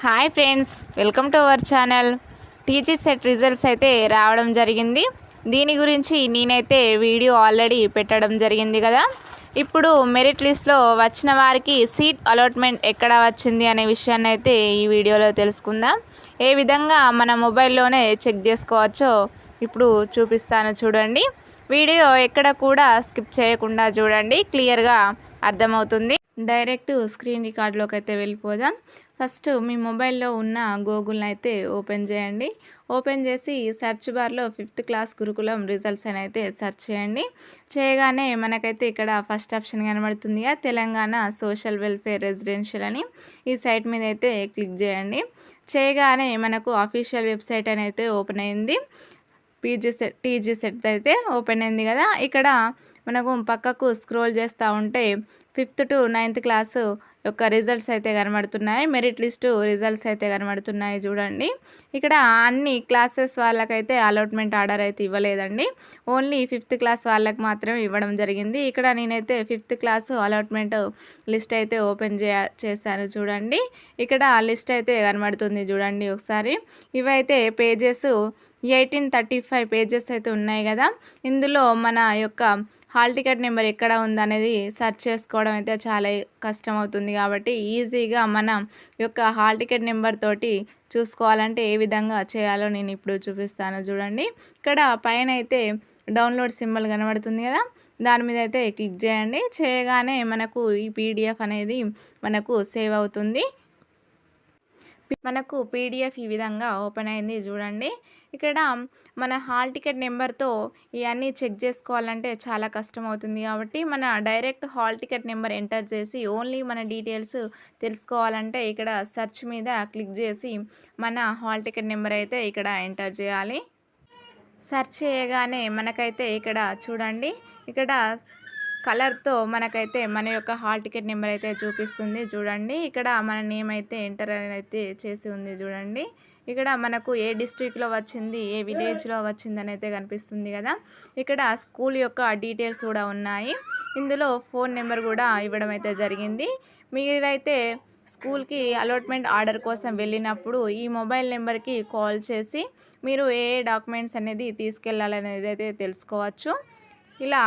Hi friends, welcome to our channel. TG set results అయితే రావడం జరిగింది. దీని గురించి నేనైతే వీడియో ఆల్రెడీ పెట్టడం జరిగింది కదా. ఇప్పుడు మెరిట్ లిస్ట్లో వచ్చిన వారికి సీట్ అలాట్మెంట్ ఎక్కడ వచ్చింది అనే విషయాన్ని అయితే ఈ వీడియోలో తెలుసుకుందాం. ఏ విధంగా మన మొబైల్లోనే చెక్ చేసుకోవచ్చో ఇప్పుడు చూపిస్తాను చూడండి. వీడియో ఎక్కడ కూడా స్కిప్ చేయకుండా చూడండి, క్లియర్గా అర్థమవుతుంది. డైరెక్ట్ స్క్రీన్ రికార్డులోకి అయితే వెళ్ళిపోదాం. ఫస్ట్ మీ మొబైల్లో ఉన్న గూగుల్ని అయితే ఓపెన్ చేయండి. ఓపెన్ చేసి సెర్చ్ బార్లో 5th క్లాస్ గురుకులం రిజల్ట్స్ అని అయితే సెర్చ్ చేయండి. చేయగానే మనకైతే ఇక్కడ ఫస్ట్ ఆప్షన్ కనబడుతుంది, తెలంగాణ సోషల్ వెల్ఫేర్ రెసిడెన్షియల్ అని. ఈ సైట్ మీద అయితే క్లిక్ చేయండి. చేయగానే మనకు అఫీషియల్ వెబ్సైట్ అని అయితే ఓపెన్ అయింది. టీజీ సెట్ అయితే ఓపెన్ అయింది కదా. ఇక్కడ మనకు పక్కకు స్క్రోల్ చేస్తూ ఉంటే 5th to 9th క్లాసు యొక్క రిజల్ట్స్ అయితే కనబడుతున్నాయి. మెరిట్ లిస్టు రిజల్ట్స్ అయితే కనబడుతున్నాయి చూడండి. ఇక్కడ అన్ని క్లాసెస్ వాళ్ళకైతే అలాట్మెంట్ ఆర్డర్ అయితే ఇవ్వలేదండి. ఓన్లీ 5th క్లాస్ వాళ్ళకి మాత్రమే ఇవ్వడం జరిగింది. ఇక్కడ నేనైతే 5th క్లాసు అలాట్మెంట్ లిస్ట్ అయితే ఓపెన్ చేశాను చూడండి. ఇక్కడ లిస్ట్ అయితే కనబడుతుంది చూడండి ఒకసారి. ఇవైతే పేజెస్ 1835 పేజెస్ అయితే ఉన్నాయి కదా. ఇందులో మన యొక్క హాల్ టికెట్ నెంబర్ ఎక్కడ ఉందనేది సెర్చ్ చేసుకోవడం అయితే చాలా కష్టం అవుతుంది. కాబట్టి ఈజీగా మన యొక్క హాల్ టికెట్ నెంబర్ తోటి చూసుకోవాలంటే ఏ విధంగా చేయాలో నేను ఇప్పుడు చూపిస్తాను చూడండి. ఇక్కడ పైన అయితే డౌన్లోడ్ సింబల్ కనబడుతుంది కదా, దాని మీద అయితే క్లిక్ చేయండి. చేయగానే మనకు ఈ పీడిఎఫ్ అనేది మనకు సేవ్ అవుతుంది. మనకు పీడిఎఫ్ ఈ విధంగా ఓపెన్ అయింది చూడండి. ఇక్కడ మన హాల్ టికెట్ నెంబర్తో ఇవన్నీ చెక్ చేసుకోవాలంటే చాలా కష్టం అవుతుంది. కాబట్టి మన direct hall ticket number enter చేసి ఓన్లీ మన డీటెయిల్స్ తెలుసుకోవాలంటే ఇక్కడ సెర్చ్ మీద క్లిక్ చేసి మన హాల్ టికెట్ నెంబర్ అయితే ఇక్కడ ఎంటర్ చేయాలి. సెర్చ్ చేయగానే మనకైతే ఇక్కడ చూడండి, ఇక్కడ కలర్తో మనకైతే మన యొక్క హాల్ టికెట్ నెంబర్ అయితే చూపిస్తుంది చూడండి. ఇక్కడ మన నేమ్ అయితే ఎంటర్ అయితే చేసి ఉంది చూడండి. ఇక్కడ మనకు ఏ డిస్ట్రిక్ట్లో వచ్చింది, ఏ విలేజ్లో వచ్చిందని అయితే కనిపిస్తుంది కదా. ఇక్కడ స్కూల్ యొక్క డీటెయిల్స్ కూడా ఉన్నాయి. ఇందులో ఫోన్ నెంబర్ కూడా ఇవ్వడం అయితే జరిగింది. మీరైతే స్కూల్కి అలాట్మెంట్ ఆర్డర్ కోసం వెళ్ళినప్పుడు ఈ మొబైల్ నెంబర్కి కాల్ చేసి మీరు ఏ డాక్యుమెంట్స్ అనేది తీసుకెళ్ళాలనేది అయితే తెలుసుకోవచ్చు. ఇలా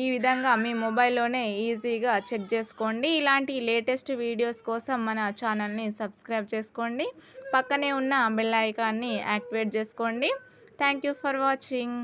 ఈ విధంగా మీ మొబైల్లోనే ఈజీగా చెక్ చేసుకోండి. ఇలాంటి లేటెస్ట్ వీడియోస్ కోసం మన ఛానల్ని సబ్స్క్రైబ్ చేసుకోండి. పక్కనే ఉన్న బెల్ ఐకాన్ని యాక్టివేట్ చేసుకోండి. Thank you for watching.